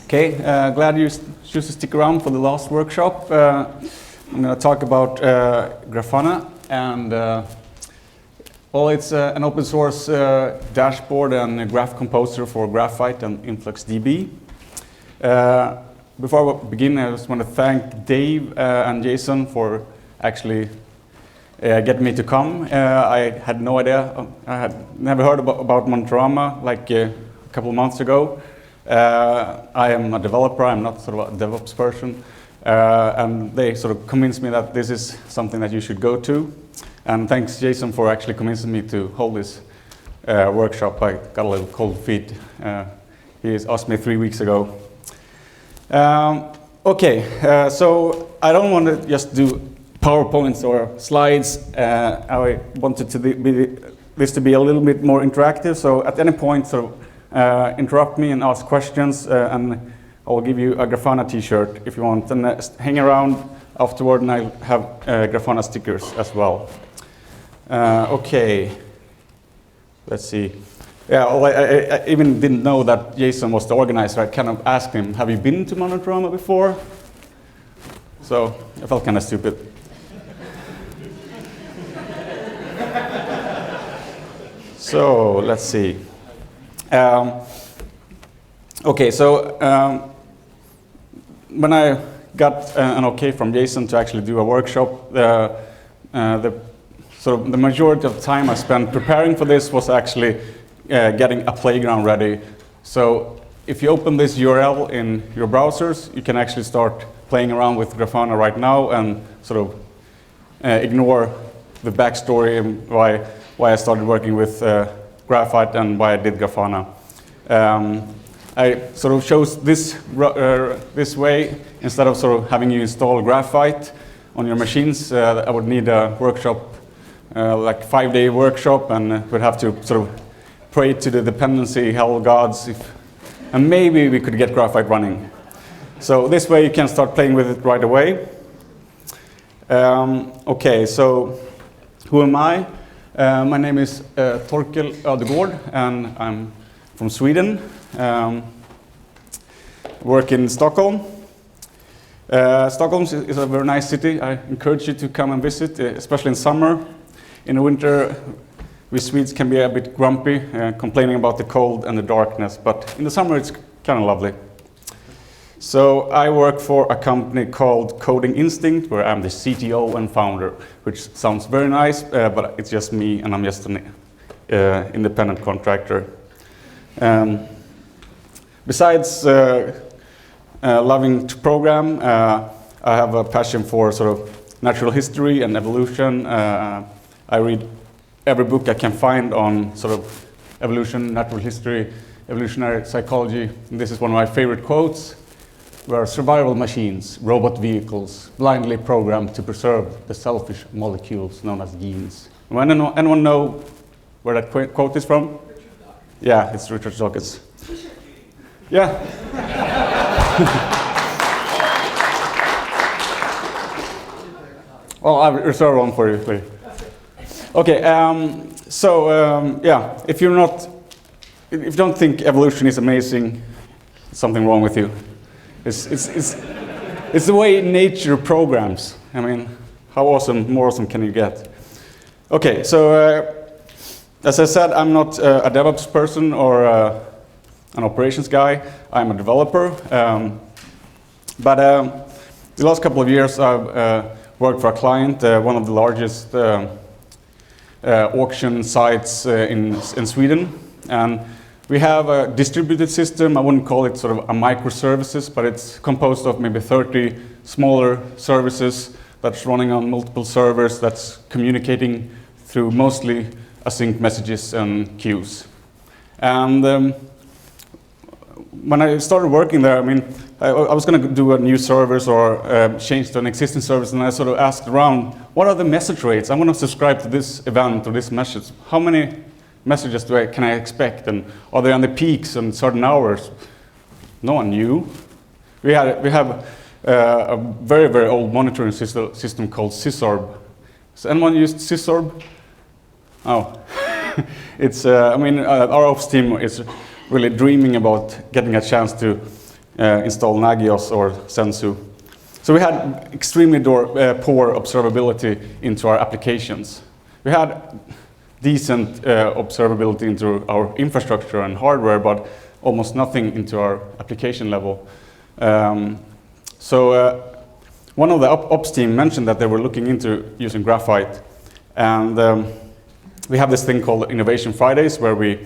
Okay, glad you choose to stick around for the last workshop. I'm going to talk about Grafana, and well, it's an open source dashboard and a graph composer for Graphite and InfluxDB. Before we begin, I just want to thank Dave and Jason for actually getting me to come. I had no idea, I had never heard about Monitorama like a couple of months ago. I am a developer, I'm not sort of a DevOps person, and they sort of convinced me that this is something that you should go to. And thanks Jason for actually convincing me to hold this workshop. I got a little cold feet. He asked me 3 weeks ago. Okay, so I don't want to just do PowerPoints or slides. I wanted this to be a little bit more interactive, so at any point sort of interrupt me and ask questions, and I'll give you a Grafana t-shirt if you want, and hang around afterward, and I'll have Grafana stickers as well. Okay, let's see. Yeah, well, I even didn't know that Jason was the organizer. I kind of asked him, have you been to Monitorama before? So I felt kind of stupid. So let's see. Okay, so when I got an okay from Jason to actually do a workshop, the majority of the time I spent preparing for this was actually getting a playground ready. So if you open this URL in your browsers, you can actually start playing around with Grafana right now and sort of ignore the backstory and why I started working with Graphite and why I did Grafana. I sort of chose this way instead of sort of having you install Graphite on your machines. I would need a workshop, like 5-day workshop, and would have to sort of pray to the dependency hell gods, and maybe we could get Graphite running. So this way you can start playing with it right away. Okay, so who am I? My name is Torkel Ödegaard, and I'm from Sweden. Work in Stockholm. Stockholm is a very nice city. I encourage you to come and visit, especially in summer. In the winter, we Swedes can be a bit grumpy, complaining about the cold and the darkness, but in the summer it's kind of lovely. So I work for a company called Coding Instinct, where I'm the CTO and founder, which sounds very nice, but it's just me, and I'm just an independent contractor. Besides loving to program, I have a passion for sort of natural history and evolution. I read every book I can find on sort of evolution, natural history, evolutionary psychology. And this is one of my favorite quotes. We are survival machines, robot vehicles, blindly programmed to preserve the selfish molecules known as genes. Anyone know where that quote is from? Yeah, it's Richard Dawkins. Yeah. Well, I'll reserve one for you, please. Okay, yeah, if you don't think evolution is amazing, there's something wrong with you. It's the way nature programs. I mean, how awesome, more awesome can you get? Okay, so as I said, I'm not a DevOps person or an operations guy. I'm a developer. But the last couple of years I've worked for a client, one of the largest auction sites in Sweden. And we have a distributed system. I wouldn't call it sort of a microservices, but it's composed of maybe 30 smaller services that's running on multiple servers, that's communicating through mostly async messages and queues. And when I started working there, I mean, I was going to do a new service or change to an existing service, and I sort of asked around, what are the message rates? I want to subscribe to this event or this message. How many messages can I expect, and are they on the peaks and certain hours? No one knew. We have a very, very old monitoring system called Sysorb. Has anyone used Sysorb? Oh, it's. I mean, our ops team is really dreaming about getting a chance to install Nagios or Sensu. So we had extremely poor observability into our applications. We had decent observability into our infrastructure and hardware, but almost nothing into our application level. One of the ops team mentioned that they were looking into using Graphite, and we have this thing called Innovation Fridays where we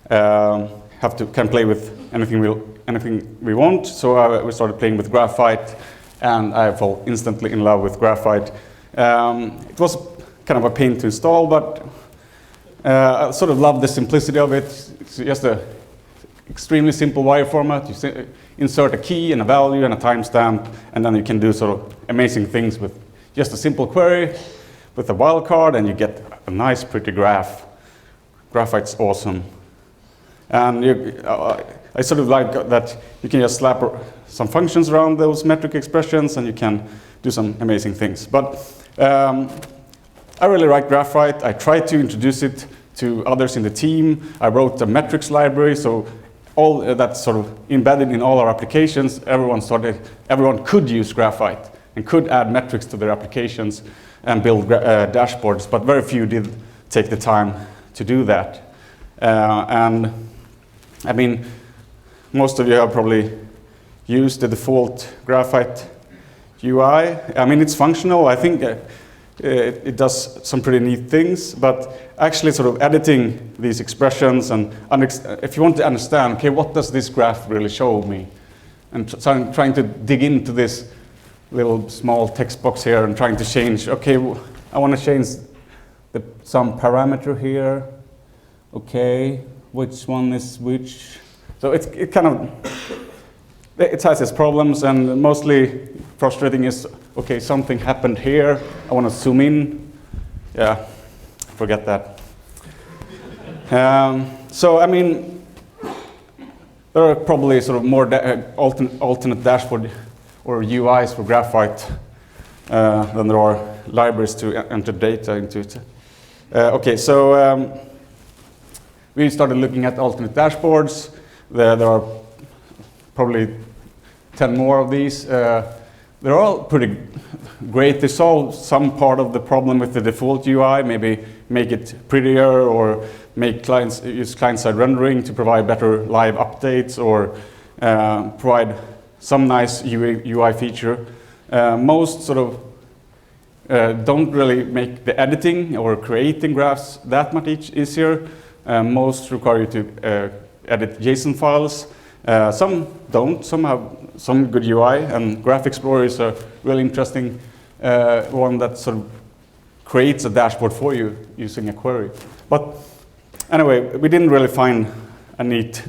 can play with anything we want. So we started playing with Graphite, and I fell instantly in love with Graphite. It was kind of a pain to install, but I sort of love the simplicity of it. It's just an extremely simple wire format. You insert a key and a value and a timestamp, and then you can do sort of amazing things with just a simple query with a wildcard, and you get a nice, pretty graph. Graphite's awesome. And I sort of like that you can just slap some functions around those metric expressions, and you can do some amazing things. But I really like Graphite. I tried to introduce it to others in the team. I wrote a metrics library, so all that's sort of embedded in all our applications. Everyone could use Graphite and could add metrics to their applications and build dashboards, but very few did take the time to do that. And I mean, most of you have probably used the default Graphite UI. I mean, it's functional. I think it does some pretty neat things, but actually sort of editing these expressions and if you want to understand, okay, what does this graph really show me? And trying to dig into this little small text box here and trying to change, okay, I want to change some parameter here. Okay, which one is which? So it kind of, it has its problems, and mostly frustrating is, okay, something happened here. I want to zoom in. Yeah, forget that. So, I mean, there are probably sort of more alternate dashboard or UIs for Graphite than there are libraries to enter data into it. Okay, so we started looking at alternate dashboards. There are probably 10 more of these. They're all pretty great. They solve some part of the problem with the default UI, maybe make it prettier or make use client-side rendering to provide better live updates or provide some nice UI feature. Most sort of don't really make the editing or creating graphs that much easier. Most require you to edit JSON files. Some don't, some have some good UI, and Graph Explorer is a really interesting one that sort of creates a dashboard for you using a query. But anyway, we didn't really find a neat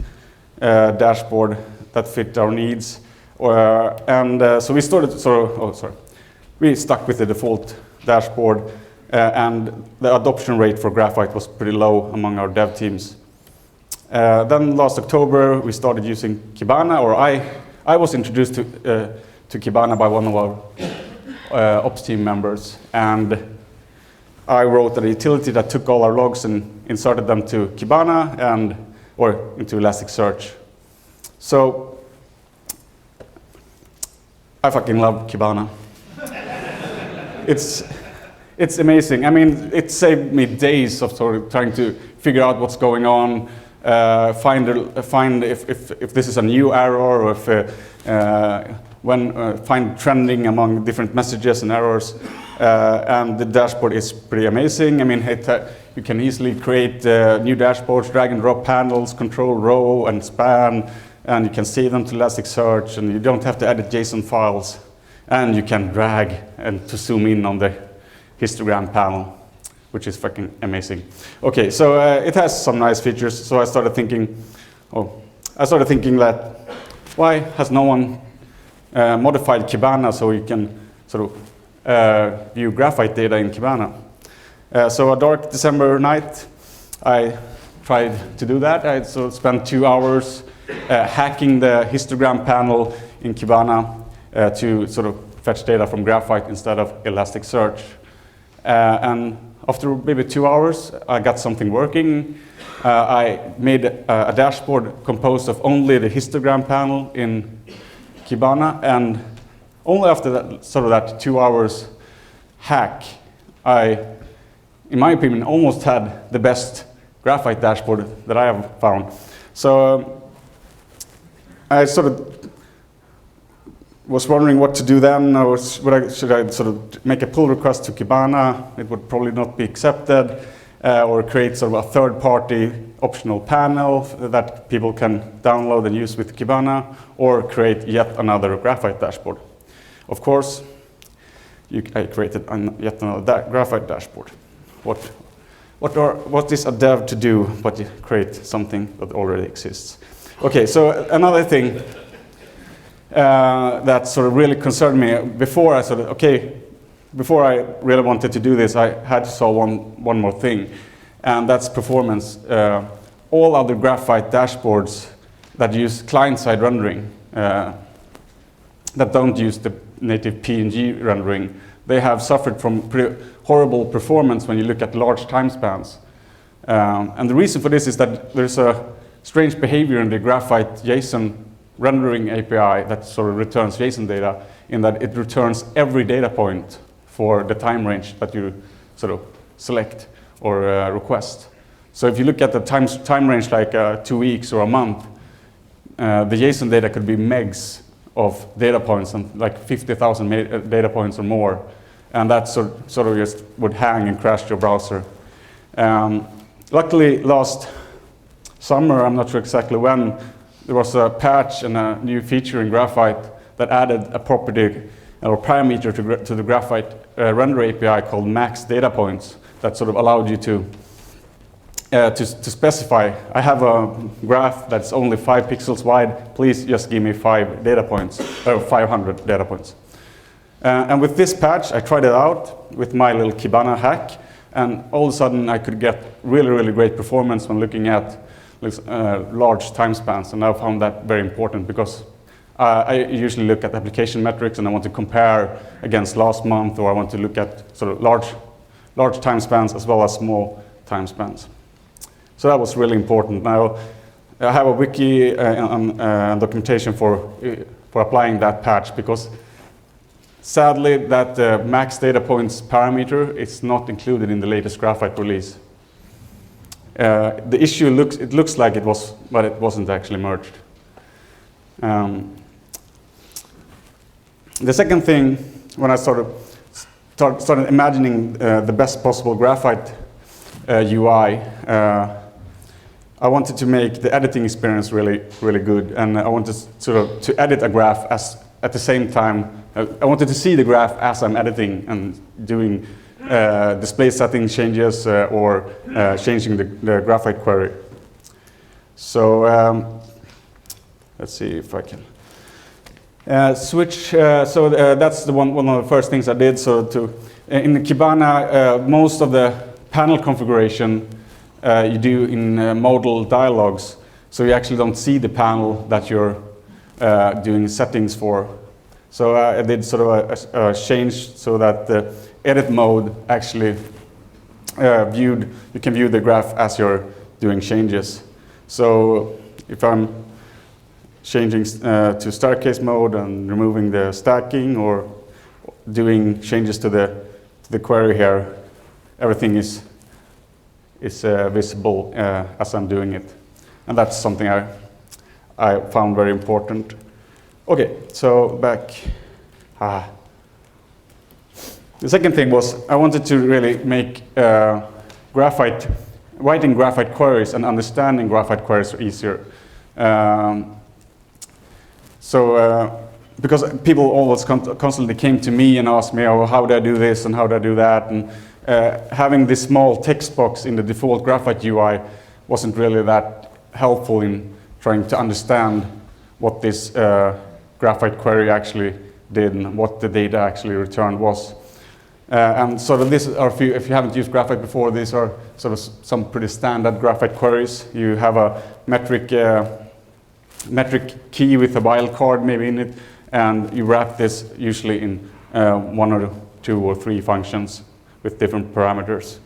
dashboard that fit our needs. So we started we stuck with the default dashboard, and the adoption rate for Graphite was pretty low among our dev teams. Then last October, we started using Kibana, or I was introduced to Kibana by one of our ops team members, and I wrote a utility that took all our logs and inserted them to Kibana or into Elasticsearch. So I fucking love Kibana. It's amazing. I mean, it saved me days of sort of trying to figure out what's going on, find if this is a new error, or if find trending among different messages and errors. And the dashboard is pretty amazing. I mean, you can easily create new dashboards, drag and drop panels, control row and span, and you can save them to Elasticsearch, and you don't have to edit JSON files. And you can drag and to zoom in on the histogram panel, which is fucking amazing. Okay, so it has some nice features. So I started thinking that why has no one modified Kibana so you can sort of view Graphite data in Kibana? So a dark December night, I tried to do that. I spent 2 hours hacking the histogram panel in Kibana to sort of fetch data from Graphite instead of Elasticsearch. And after maybe 2 hours, I got something working. I made a dashboard composed of only the histogram panel in Kibana, and only after that, sort of that 2 hours hack, I, in my opinion, almost had the best graphite dashboard that I have found. So I sort of was wondering what to do then. Should I sort of make a pull request to Kibana? It would probably not be accepted. Or create sort of a third-party optional panel that people can download and use with Kibana, or create yet another graphite dashboard. Of course, I created yet another graphite dashboard. What is a dev to do but to create something that already exists? Okay, so another thing that sort of really concerned me before I really wanted to do this, I had to solve one more thing, and that's performance. All other graphite dashboards that use client-side rendering, that don't use the native PNG rendering, they have suffered from pretty horrible performance when you look at large time spans. And the reason for this is that there's a strange behavior in the graphite JSON rendering API that sort of returns JSON data, in that it returns every data point for the time range that you sort of select or request. So if you look at the time range like 2 weeks or a month, the JSON data could be megs of data points, and like 50,000 data points or more. And that sort of just would hang and crash your browser. Luckily, last summer, I'm not sure exactly when, there was a patch and a new feature in Graphite that added a property or parameter to the Graphite render API called max data points that sort of allowed you to specify, I have a graph that's only 5 pixels wide, please just give me 5 data points, or 500 data points. And with this patch, I tried it out with my little Kibana hack, and all of a sudden I could get really, really great performance when looking at large time spans, and I found that very important because I usually look at application metrics and I want to compare against last month, or I want to look at sort of large time spans as well as small time spans. So that was really important. Now, I have a wiki and documentation for applying that patch, because sadly that max data points parameter is not included in the latest Graphite release. The issue looks like it was, but it wasn't actually merged. The second thing, when I sort of started imagining the best possible Graphite UI, I wanted to make the editing experience really, really good, and I wanted to edit a graph at the same time. I wanted to see the graph as I'm editing and doing display setting changes or changing the Graphite query. So let's see if I can switch. That's one of the first things I did. So in Kibana, most of the panel configuration you do in modal dialogues, so you actually don't see the panel that you're doing settings for. So I did sort of a change so that the edit mode actually you can view the graph as you're doing changes. So if I'm changing to staircase mode and removing the stacking, or doing changes to the query here, everything is visible as I'm doing it, and that's something I found very important. Okay, so back. The second thing was I wanted to really make writing Graphite queries and understanding Graphite queries easier. Because people always constantly came to me and asked me, oh, how do I do this and how do I do that? And having this small text box in the default Graphite UI wasn't really that helpful in trying to understand what this Graphite query actually did and what the data actually returned was. And sort of these are if you haven't used Graphite before, these are sort of some pretty standard Graphite queries. You have a metric key with a wildcard maybe in it, and you wrap this usually in 1 or 2 or 3 functions with different parameters.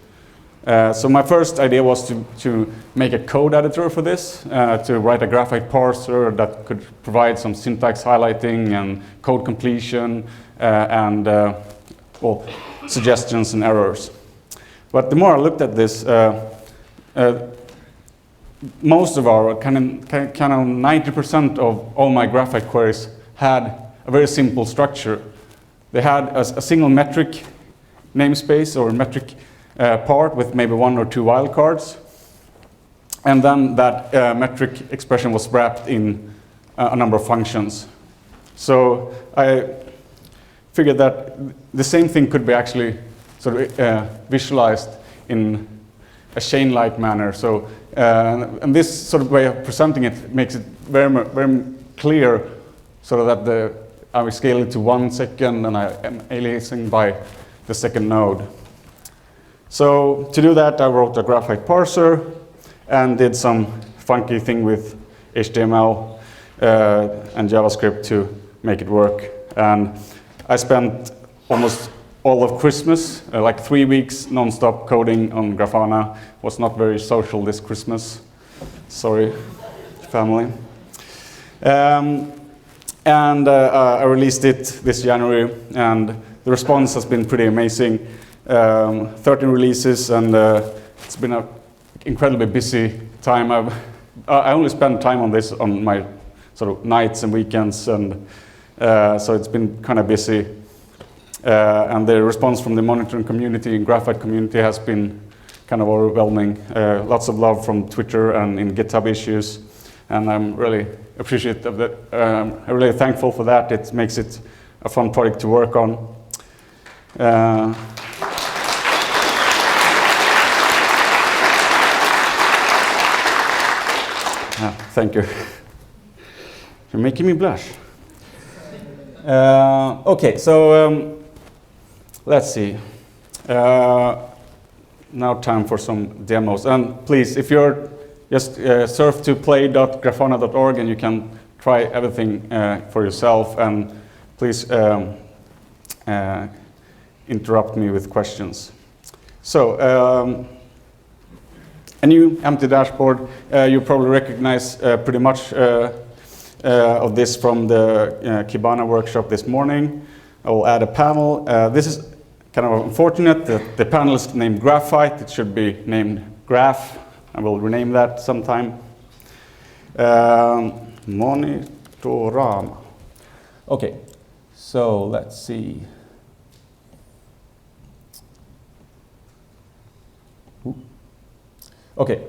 So my first idea was to make a code editor for this, to write a graphite parser that could provide some syntax highlighting and code completion and well, suggestions and errors. But the more I looked at this, most of our, kind of 90% of all my graphite queries had a very simple structure. They had a single metric namespace or metric part with maybe 1 or 2 wildcards. And then that metric expression was wrapped in a number of functions. So I figured that the same thing could be actually sort of visualized in a chain-like manner. So, and this sort of way of presenting it makes it very clear, so that I will scale it to 1 second and I am aliasing by the second node. So to do that, I wrote a graphite parser and did some funky thing with HTML and JavaScript to make it work. And I spent almost all of Christmas, like 3 weeks non-stop coding on Grafana. Was not very social this Christmas. Sorry, family. And I released it this January, and the response has been pretty amazing. 13 releases, and it's been an incredibly busy time. I only spend time on this on my sort of nights and weekends, and so it's been kind of busy. And the response from the monitoring community and graphite community has been kind of overwhelming. Lots of love from Twitter and in GitHub issues, and I'm really appreciative of that. I'm really thankful for that. It makes it a fun project to work on. Thank you. You're making me blush. Okay, so let's see. Now time for some demos. And please, if you're just surf to play.grafana.org and you can try everything for yourself. And please interrupt me with questions. So, a new empty dashboard. You probably recognize pretty much of this from the Kibana workshop this morning. I will add a panel. This is kind of unfortunate that the panel is named Graphite. It should be named Graph. I will rename that sometime. Monitorama. Okay, so let's see. Okay,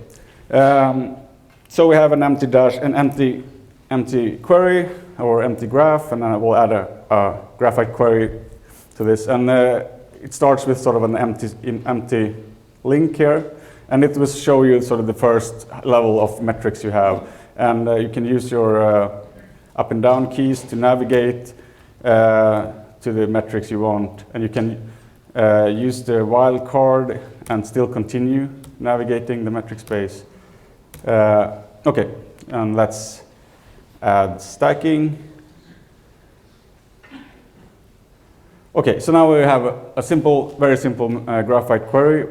so we have an empty empty query or empty graph, and then I will add a graphite query to this. And it starts with sort of an empty link here, and it will show you sort of the first level of metrics you have. And you can use your up and down keys to navigate to the metrics you want. And you can use the wildcard and still continue navigating the metric space. Okay, and let's add stacking. Okay, so now we have a simple, very simple graphite query,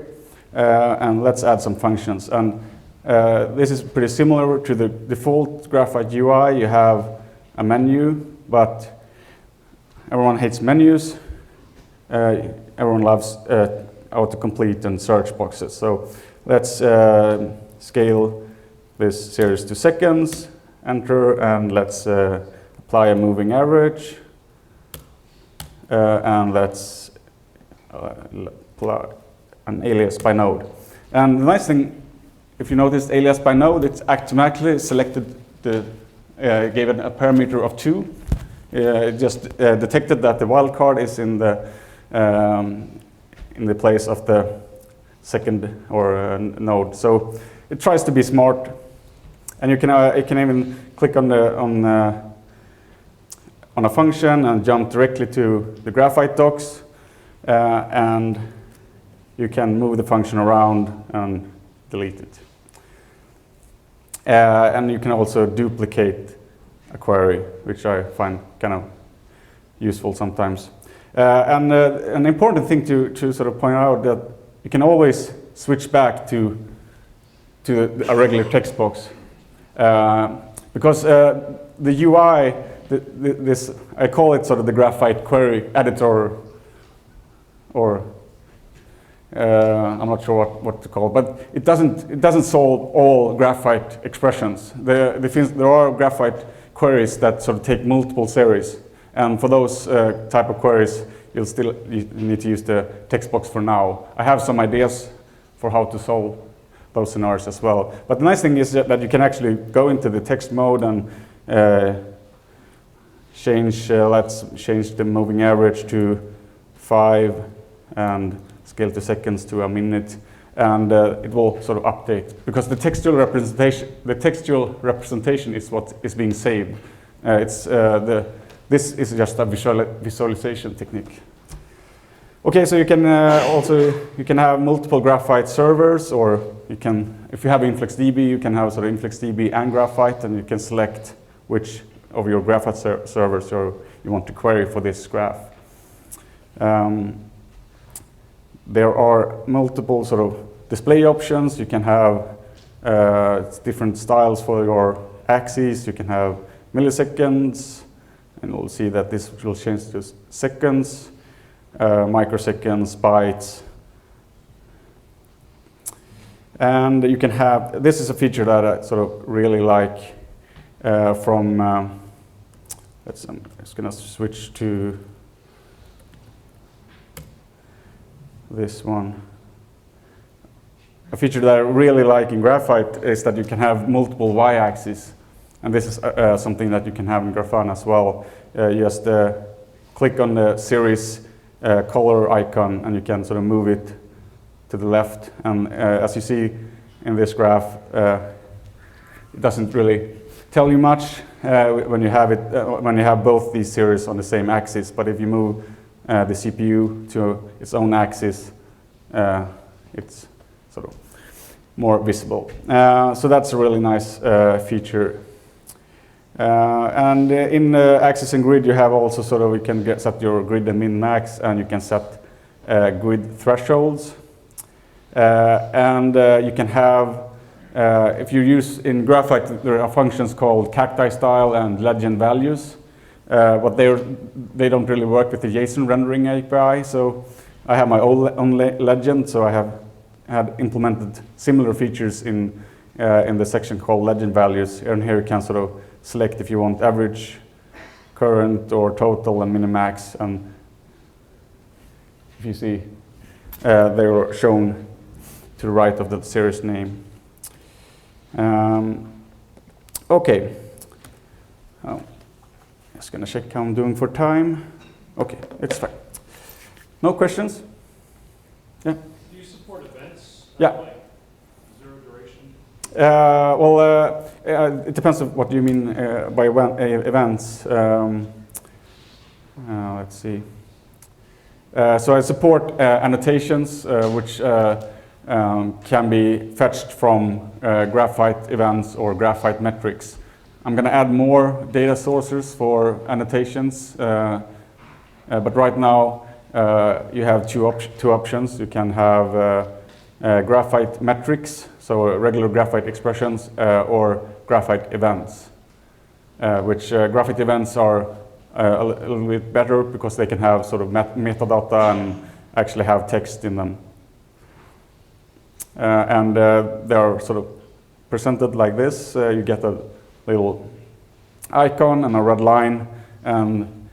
and let's add some functions. And this is pretty similar to the default graphite UI. You have a menu, but everyone hates menus. Everyone loves autocomplete and search boxes. So let's scale this series to seconds, enter, and let's apply a moving average. And let's apply an alias by node. And the nice thing, if you noticed alias by node, it's automatically selected gave it a parameter of 2. It just detected that the wildcard is in the place of the second or node. So it tries to be smart, and you can even click on a function and jump directly to the graphite docs, and you can move the function around and delete it. And you can also duplicate a query, which I find kind of useful sometimes. And an important thing to sort of point out that you can always switch back to a regular text box. Because the UI, this, I call it sort of the Graphite query editor, or I'm not sure what to call it, but it doesn't solve all Graphite expressions. There are Graphite queries that sort of take multiple series, and for those type of queries, you need to use the text box for now. I have some ideas for how to solve those scenarios as well. But the nice thing is that you can actually go into the text mode and change. Let's change the moving average to 5 and scale to seconds to a minute, and it will sort of update, because the textual representation is what is being saved. This is just a visualization technique. Okay, so you can you can have multiple Graphite servers, or you can, if you have InfluxDB, you can have sort of InfluxDB and Graphite, and you can select which of your Graphite servers you want to query for this graph. There are multiple sort of display options. You can have different styles for your axes. You can have milliseconds, and we'll see that this will change to seconds, microseconds, bytes. And you can have, this is a feature that I sort of really like I'm just going to switch to this one. A feature that I really like in Graphite is that you can have multiple y-axes, and this is something that you can have in Grafana as well. You just click on the series color icon, and you can sort of move it to the left. And as you see in this graph, it doesn't really tell you much when you have both these series on the same axis. But if you move the CPU to its own axis, it's sort of more visible. So that's a really nice feature. And in axis and grid, you have also sort of, you can set your grid and min max, and you can set grid thresholds. And you can have, if you use in Graphite, there are functions called cacti style and legend values. But they don't really work with the JSON rendering API, so I have my own legend, so I have had implemented similar features in the section called legend values, and here you can sort of select if you want average, current, or total, and minimax, and if you see, they are shown to the right of the series name. Okay. Just gonna check how I'm doing for time. Okay, it's fine. No questions? Yeah. Do you support events? Yeah. Like zero duration? Well, it depends on what you mean by events. Let's see. So I support annotations, which can be fetched from Graphite events or Graphite metrics. I'm going to add more data sources for annotations, but right now you have two options. You can have Graphite metrics, so regular Graphite expressions, or Graphite events, which Graphite events are a little bit better because they can have sort of metadata and actually have text in them. And they are sort of presented like this. You get a little icon and a red line, and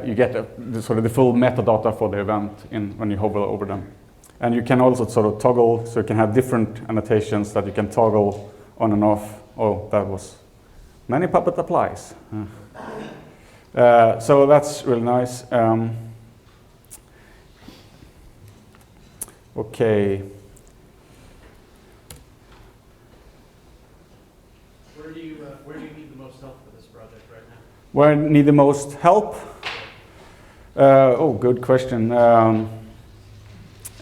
you get sort of the full metadata for the event when you hover over them. And you can also sort of toggle, so you can have different annotations that you can toggle on and off. Oh, that was many puppet applies. So that's really nice. Okay. Where do you need the most help for this project right now? Where I need the most help? Oh, good question.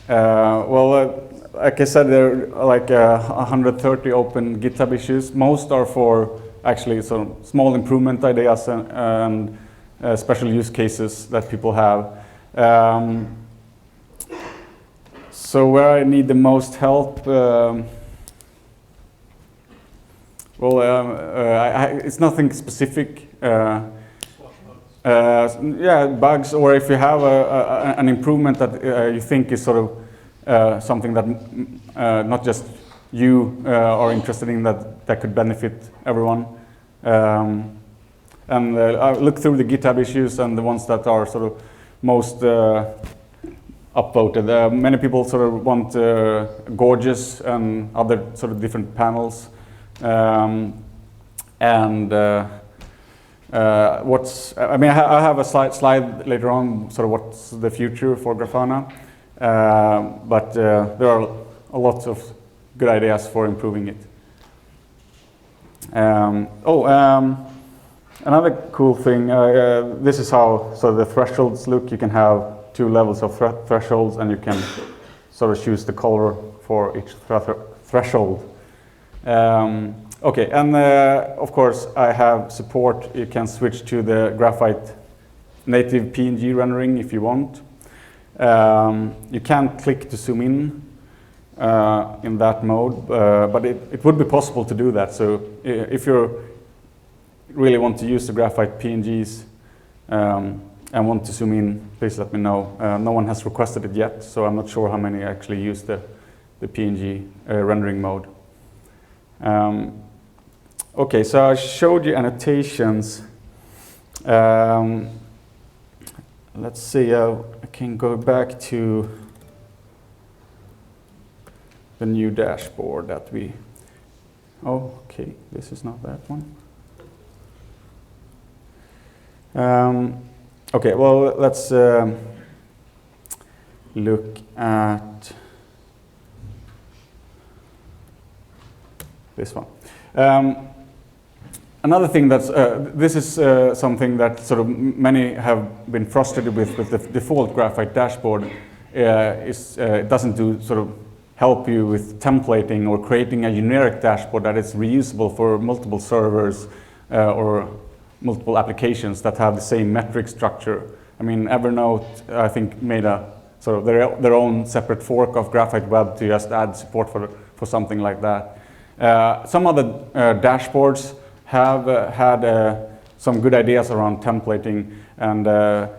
Well, like I said, there are like 130 open GitHub issues. Most are for actually some small improvement ideas and special use cases that people have. So where I need the most help, it's nothing specific. Yeah, bugs, or if you have an improvement that you think is sort of something that not just you are interested in, that could benefit everyone. And I look through the GitHub issues and the ones that are sort of most upvoted. Many people sort of want gorgeous and other sort of different panels. I have a slide later on, sort of what's the future for Grafana, but there are a lot of good ideas for improving it. Another cool thing, this is how the thresholds look. You can have 2 levels of thresholds, and you can sort of choose the color for each threshold. Okay, and of course I have support. You can switch to the Graphite native PNG rendering if you want. You can click to zoom in that mode, but it would be possible to do that. So if you really want to use the Graphite PNGs and want to zoom in, please let me know. No one has requested it yet, so I'm not sure how many actually use the PNG rendering mode. Okay, so I showed you annotations. Let's see, I can go back to the new dashboard that we... Oh, okay, this is not that one. Okay, well, let's look at this one. Another thing that's, this is something that sort of many have been frustrated with the default Graphite dashboard. It doesn't sort of help you with templating or creating a generic dashboard that is reusable for multiple servers or multiple applications that have the same metric structure. I mean, Evernote, I think, made a sort of their own separate fork of Graphite Web to just add support for something like that. Some other dashboards have had some good ideas around templating, and I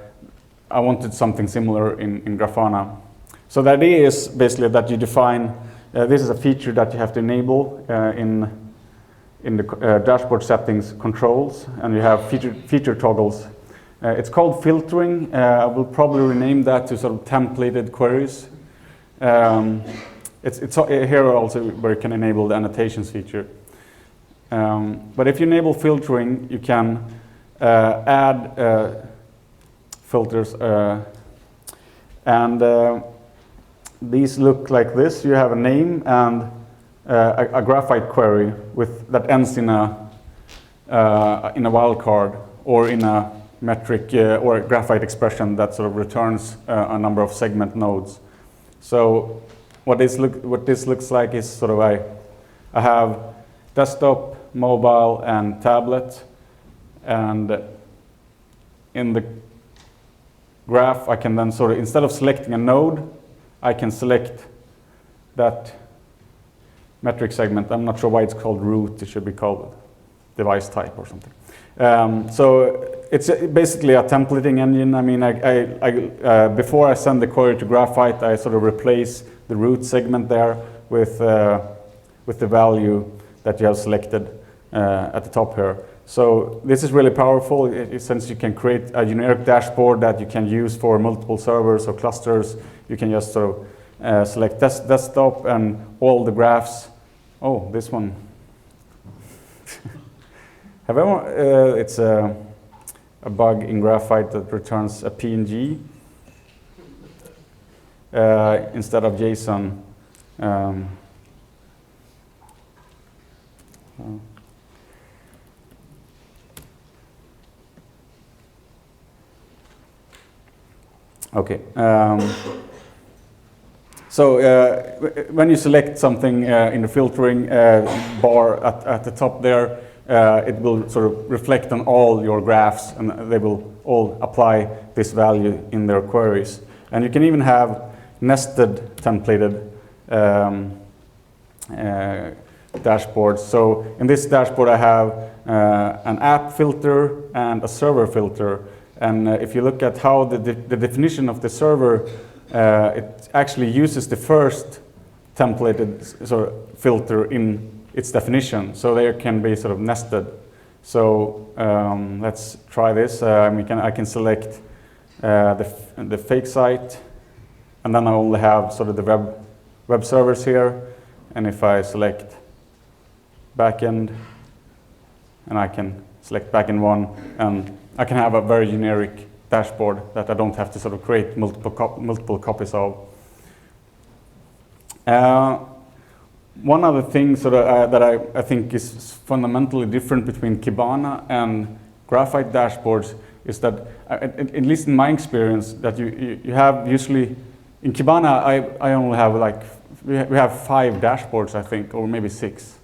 wanted something similar in Grafana. So the idea is basically that you define, this is a feature that you have to enable in the dashboard settings controls, and you have feature toggles. It's called filtering. I will probably rename that to sort of templated queries. It's here also where you can enable the annotations feature. But if you enable filtering, you can add filters, and these look like this. You have a name and a Graphite query that ends in a wildcard or in a metric or a Graphite expression that sort of returns a number of segment nodes. So what this looks like is sort of I have desktop, mobile, and tablet, and in the graph I can then sort of, instead of selecting a node, I can select that metric segment. I'm not sure why it's called root. It should be called device type or something. So it's basically a templating engine. I mean, before I send the query to Graphite, I sort of replace the root segment there with the value that you have selected at the top here. So this is really powerful, since you can create a generic dashboard that you can use for multiple servers or clusters. You can just sort of select desktop and all the graphs. Oh, this one. It's a bug in Graphite that returns a PNG instead of JSON. Okay. So when you select something in the filtering bar at the top there, it will sort of reflect on all your graphs, and they will all apply this value in their queries. And you can even have nested templated dashboards. So in this dashboard I have an app filter and a server filter. And if you look at how the definition of the server, it actually uses the first templated sort of filter in its definition. So they can be sort of nested. So let's try this. I can select the fake site, and then I only have sort of the web servers here. And if I select backend, and I can select backend 1, and I can have a very generic dashboard that I don't have to sort of create multiple copies of. One other thing sort of, that I think is fundamentally different between Kibana and Graphite dashboards is that, at least in my experience, that you have usually, in Kibana I only have like, we have 5 dashboards I think, or maybe 6.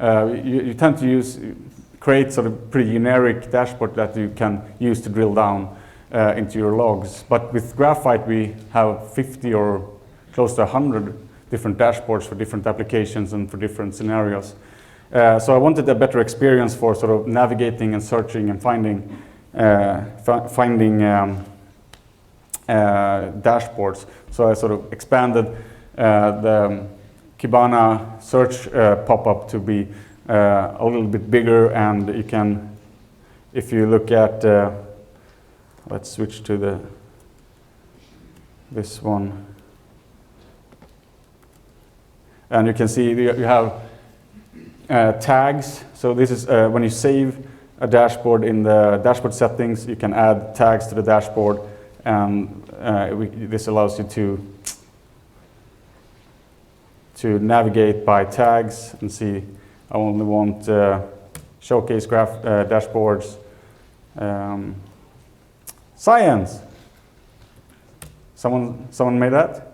You tend to create sort of pretty generic dashboard that you can use to drill down into your logs. But with Graphite we have 50 or close to 100 different dashboards for different applications and for different scenarios. So I wanted a better experience for sort of navigating and searching and finding dashboards. So I sort of expanded the Kibana search pop-up to be a little bit bigger, and you can, if you look at, let's switch to this one. And you can see you have tags. So this is when you save a dashboard in the dashboard settings, you can add tags to the dashboard, and this allows you to navigate by tags and see. I only want showcase graph dashboards. Science. Someone made that?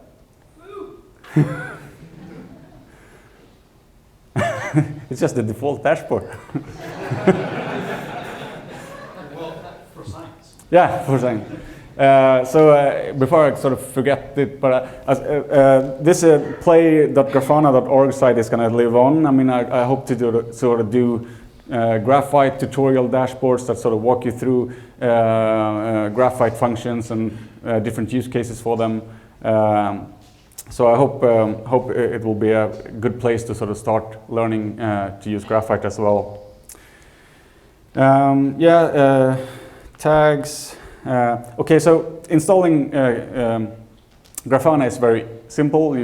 It's just the default dashboard. Well, for science. Yeah, for science. So before I sort of forget it, but this play.grafana.org site is going to live on. I mean, I hope to do Graphite tutorial dashboards that sort of walk you through Graphite functions and different use cases for them. So I hope it will be a good place to sort of start learning to use Graphite as well. Tags. Okay, so installing Grafana is very simple.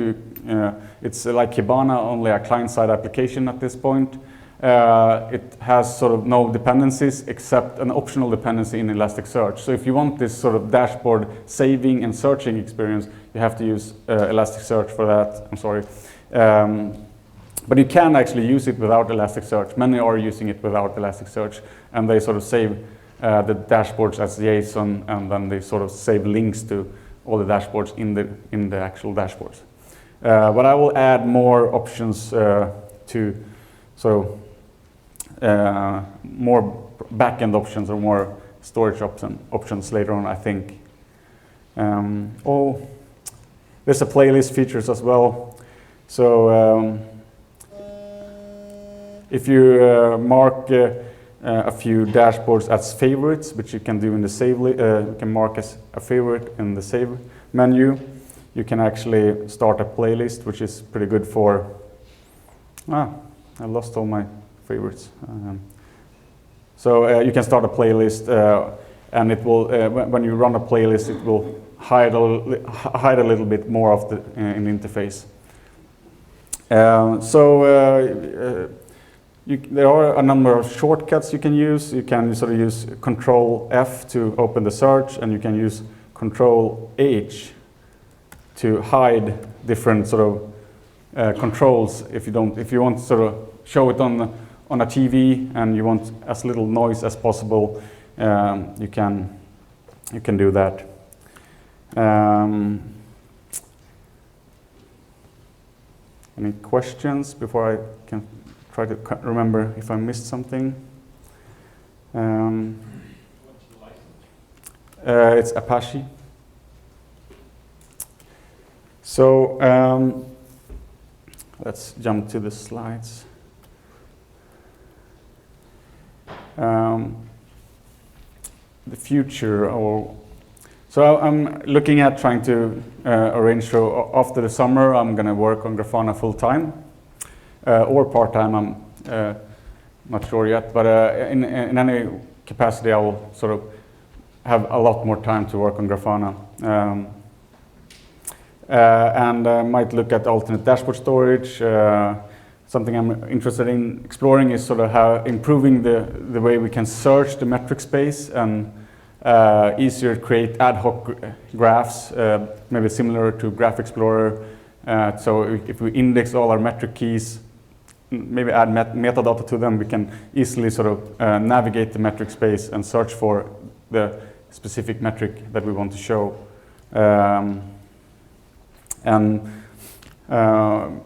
It's like Kibana, only a client-side application at this point. It has sort of no dependencies except an optional dependency in Elasticsearch. So if you want this sort of dashboard saving and searching experience, you have to use Elasticsearch for that. I'm sorry. But you can actually use it without Elasticsearch. Many are using it without Elasticsearch, and they sort of save the dashboards as JSON, and then they sort of save links to all the dashboards in the actual dashboards. But I will add more options to more backend options or more storage options later on, I think. There's a playlist features as well. So if you mark a few dashboards as favorites, which you can do in the save, you can mark as a favorite in the save menu, you can actually start a playlist, which is pretty good for, I lost all my favorites. So you can start a playlist, and it will, when you run a playlist, it will hide a little bit more of the in the interface. There are a number of shortcuts you can use. You can sort of use Control F to open the search, and you can use Control H to hide different sort of controls. If you want to sort of show it on a TV and you want as little noise as possible, you can do that. Any questions before I can try to remember if I missed something? It's Apache. So let's jump to the slides. The future, so I'm looking at trying to arrange, so after the summer I'm going to work on Grafana full time or part time. I'm not sure yet, but in any capacity I will sort of have a lot more time to work on Grafana. And I might look at alternate dashboard storage. Something I'm interested in exploring is sort of how improving the way we can search the metric space and easier to create ad hoc graphs, maybe similar to Graph Explorer. So if we index all our metric keys, maybe add metadata to them, we can easily sort of navigate the metric space and search for the specific metric that we want to show. And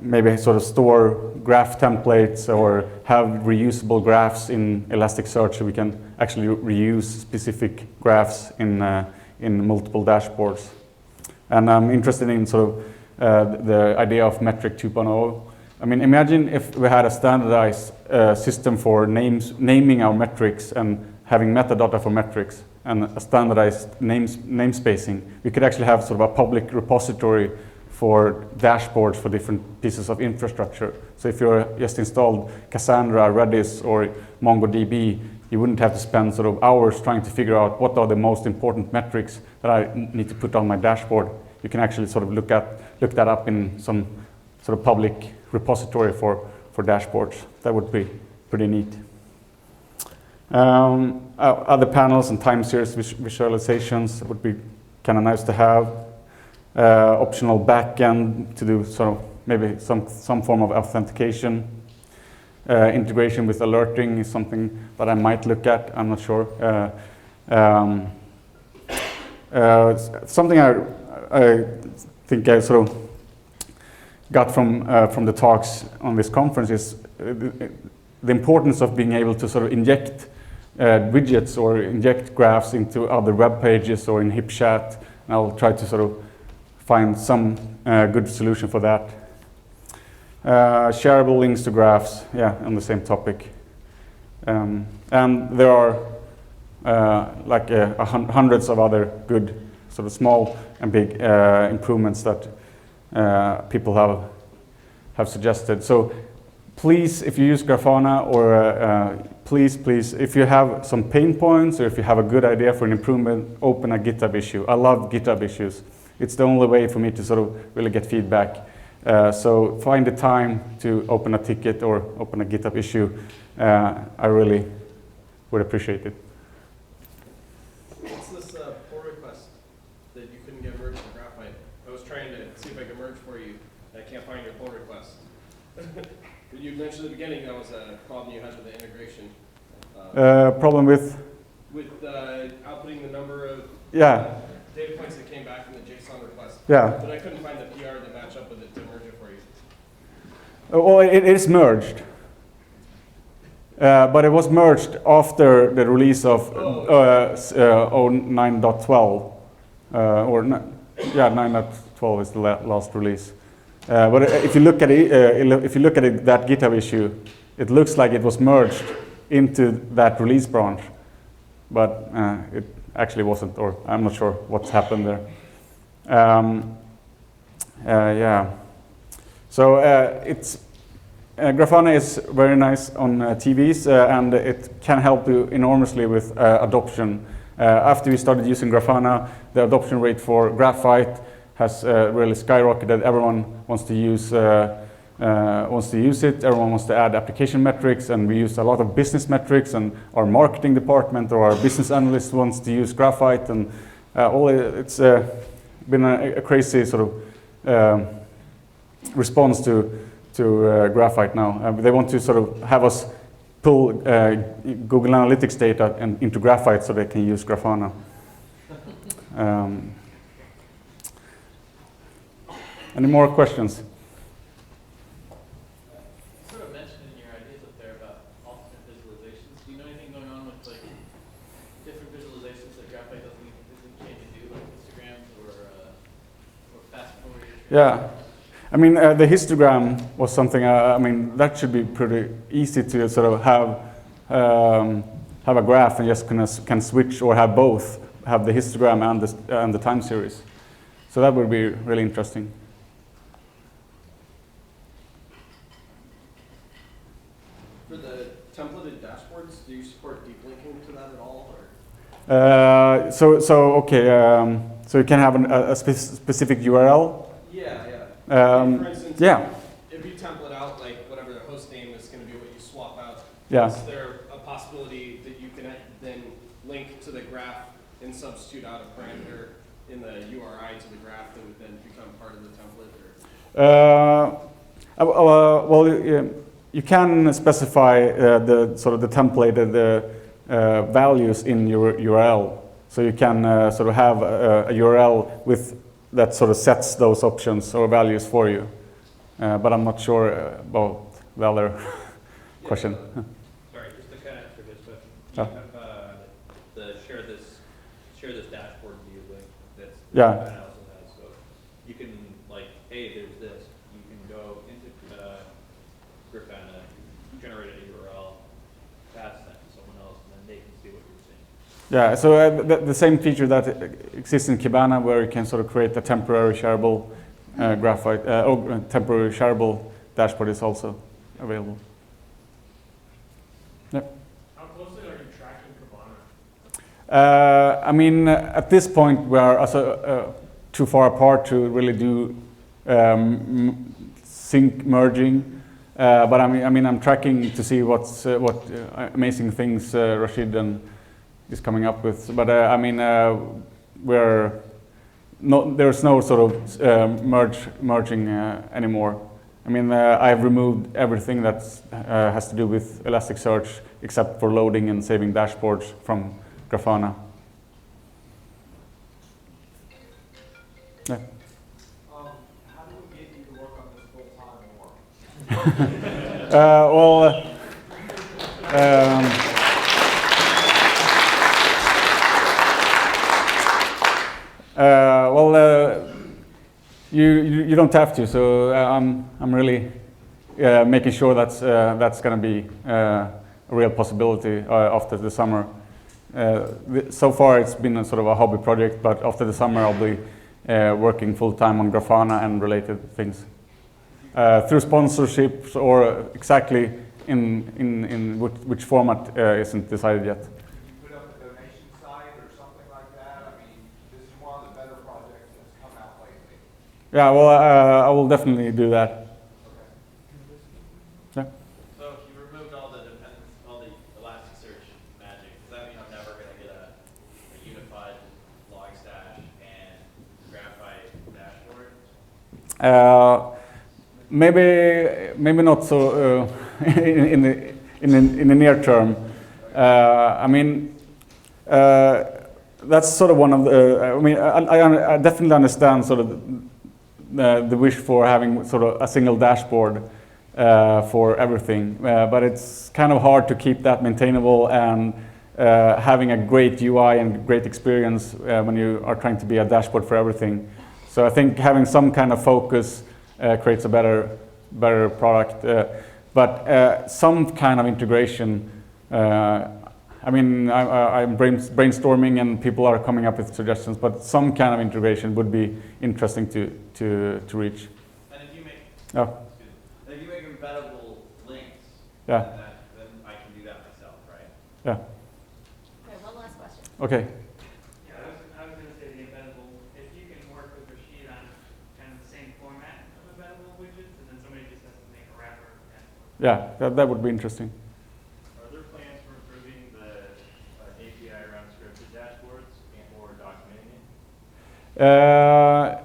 maybe sort of store graph templates or have reusable graphs in Elasticsearch, so we can actually reuse specific graphs in multiple dashboards. And I'm interested in sort of the idea of metric 2.0. I mean, imagine if we had a standardized system for naming our metrics and having metadata for metrics and a standardized namespacing. We could actually have sort of a public repository for dashboards for different pieces of infrastructure. So if you're just installed Cassandra, Redis, or MongoDB, you wouldn't have to spend sort of hours trying to figure out what are the most important metrics that I need to put on my dashboard. You can actually sort of look that up in some sort of public repository for dashboards. That would be pretty neat. Other panels and time series visualizations would be kind of nice to have. Optional backend to do sort of maybe some form of authentication. Integration with alerting is something that I might look at. I'm not sure. Something I think I sort of got from the talks on this conference is the importance of being able to sort of inject widgets or inject graphs into other web pages or in HipChat. And I'll try to sort of find some good solution for that. Shareable links to graphs, yeah, on the same topic. And there are hundreds of other good sort of small and big improvements that people have suggested. So please, if you use Grafana, or please, if you have some pain points or if you have a good idea for an improvement, open a GitHub issue. I love GitHub issues. It's the only way for me to sort of really get feedback. So find the time to open a ticket or open a GitHub issue. I really would appreciate it. What's this pull request that you couldn't get merged to Graphite? I was trying to see if I could merge for you, and I can't find your pull request. You mentioned at the beginning that was a problem you had with the integration. Problem with? With outputting the number of data points that came back from the JSON request. Yeah. But I couldn't find the PR to match up with it to merge it for you. Well, it is merged. But it was merged after the release of 9.12. 9.12 is the last release. But if you look at it, that GitHub issue, it looks like it was merged into that release branch, but it actually wasn't, or I'm not sure what's happened there. So it's Grafana is very nice on TVs, and it can help you enormously with adoption. After we started using Grafana, the adoption rate for Graphite has really skyrocketed. Everyone wants to use it. Everyone wants to add application metrics, and we use a lot of business metrics. And our marketing department or our business analyst wants to use Graphite, and it's been a crazy sort of response to Graphite now. They want to sort of have us pull Google Analytics data into Graphite so they can use Grafana. Any more questions? You sort of mentioned in your ideas up there about alternate visualizations. Do you know anything going on with like different visualizations that Graphite isn't capable to do, like histograms or fast Fourier Yeah. I mean, the histogram was something, I mean, that should be pretty easy to sort of have a graph and just can switch or have both, have the histogram and the time series. So that would be really interesting. For the templated dashboards, do you support deep linking to that at all? Or? So you can have a specific URL. Yeah. For instance, yeah. If you template out like whatever the host name is going to be what you swap out, Yeah. is there a possibility that you can then link to the graph and substitute out a parameter in the URI to the graph that would then become part of the template? Or? You can specify the sort of the templated values in your URL. So you can sort of have a URL with that sort of sets those options or values for you. But I'm not sure about the other question. Sorry, just to kind of answer this question. Yeah. You have the share this dashboard view link that's Yeah. Grafana also has. So you can like, hey, there's this. You can go into Grafana, generate a URL, pass that to someone else, and then they can see what you're seeing. Yeah, so the same feature that exists in Kibana, where you can sort of create a temporary shareable graphite, temporary shareable dashboard, is also available. Yep. How closely are you tracking Grafana? I mean, at this point, we are also too far apart to really do sync merging. But I mean, I'm tracking to see what amazing things Rashid is coming up with. But I mean, there's no sort of merging anymore. I mean, I've removed everything that has to do with Elasticsearch, except for loading and saving dashboards from Grafana. Yeah. How do we get you to work on this full time more? You don't have to. So I'm really making sure that's going to be a real possibility after the summer. So far, it's been a sort of a hobby project, but after the summer, I'll be working full time on Grafana and related things through sponsorships, or exactly in which format isn't decided yet. Put up a donation site or something like that. I mean, this is one of the better projects that's come out lately. Yeah, well, I will definitely do that. Yeah. So if you removed all the Elasticsearch magic, does that mean I'm never going to get a unified Logstash and Graphite dashboard? Maybe not so in the near term. I mean, that's sort of one of the. I mean, I definitely understand sort of the wish for having sort of a single dashboard for everything, but it's kind of hard to keep that maintainable and having a great UI and great experience when you are trying to be a dashboard for everything. So I think having some kind of focus creates a better product, but some kind of integration. I mean, I'm brainstorming and people are coming up with suggestions, but some kind of integration would be interesting to reach. And if you make, Oh, if you make embeddable links, yeah, then I can do that myself, right? yeah. Okay, one last question. Okay. Yeah, I was going to say the embeddable, if you can work with Rashid on kind of the same format of embeddable widgets, and then somebody just has to make a wrapper. Yeah, that would be interesting. Are there plans for improving the API around scripted dashboards or documenting it?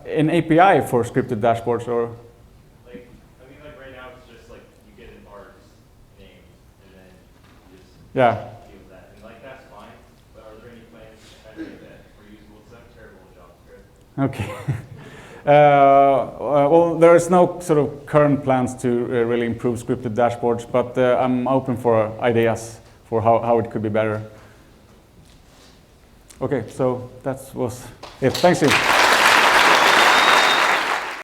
An API for scripted dashboards, or Like, I mean, like right now it's just like you get an artist name and then you just yeah. deal with that. And like that's fine, but are there any plans to kind of make that reusable? Because I'm terrible with JavaScript. Okay. Well, there is no sort of current plans to really improve scripted dashboards, but I'm open for ideas for how it could be better. Okay, so that was it. Thanks, Steve.